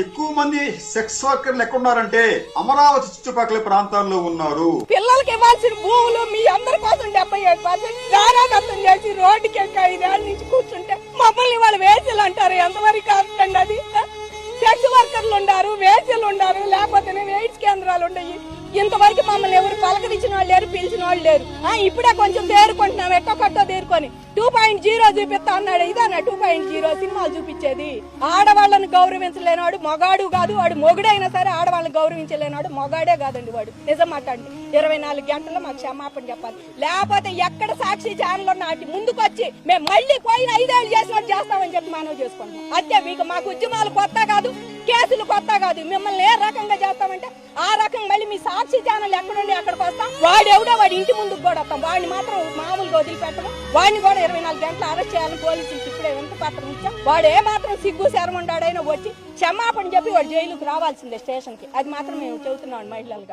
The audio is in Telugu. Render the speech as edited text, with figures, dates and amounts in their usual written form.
ఎక్కువ మంది సెక్స్ వర్కర్లు ఎక్కడున్నారంటే అమరావతి చుట్టుపక్కల ప్రాంతాల్లో ఉన్నారు. పిల్లలకి ఇవ్వాల్సిన భూములు మీ అందరి కోసం 77% దారాదత్తం చేసి రోడ్డుకి 5 ఏళ్ళ నుంచి కూర్చుంటే మమ్మల్ని వాళ్ళు వేసలు అంటారు. ఎంతవరకు కాదండి అది? సెక్స్ వర్కర్లు ఉన్నారు, వేసలు ఉన్నారు, లేకపోతే ఎయిడ్స్ కేంద్రాలు ఉన్నాయి. ఇంతవరకు మమ్మల్ని ఎవరు పలకరించిన వాళ్ళు లేరు, పిలిచిన వాళ్ళు లేరు. ఇప్పుడే కొంచెం తేరుకుంటున్నాం, ఎక్కడో తేరుకొని 2.0 చూపిస్తా అన్నాడు. ఇదన్నా 2.0 సినిమాలు చూపించేది? ఆడవాళ్ళని గౌరవించలేనాడు మగాడు కాదు, వాడు మొగుడైనా సరే ఆడవాళ్ళని గౌరవించలేనాడు మగాడే కాదండి వాడు. నిజం మాట్లాడండి. 24 గంటల్లో మాకు క్షమాపణ చెప్పాలి. లేకపోతే ఎక్కడ సాక్షి ఛానల్ నాటి ముందుకు వచ్చి మేము మళ్ళీ పోయిన 5 ఏళ్ళు చేసినట్టు చేస్తామని చెప్పి మనవి చేసుకుంటాం. అంతే. మీకు మాకు ఉద్యమాలు కొత్త కాదు, కేసులు కొత్త కాదు. మిమ్మల్ని ఏ రకంగా చేస్తామంటే ఆ రకం మళ్ళీ మీ సాక్షి ఛానల్ ఎక్కడుండి అక్కడికి వస్తాం. వాడెవడో వాడి ఇంటి ముందుకు కూడా వస్తాం. వాడిని మాత్రం మామూలుగా వదిలిపెట్టము. వాడిని కూడా 24 గంటలు అరెస్ట్ చేయాలని పోలీసులకు ఇప్పుడే ఎంత పత్రం ఇచ్చాం. వాడు ఏ మాత్రం సిగ్గు శరమండాడైనా వచ్చి క్షమాపణ చెప్పి వాడు జైలుకు రావాల్సిందే, స్టేషన్ కి. అది మాత్రం మేము చెబుతున్నాం మహిళలుగా.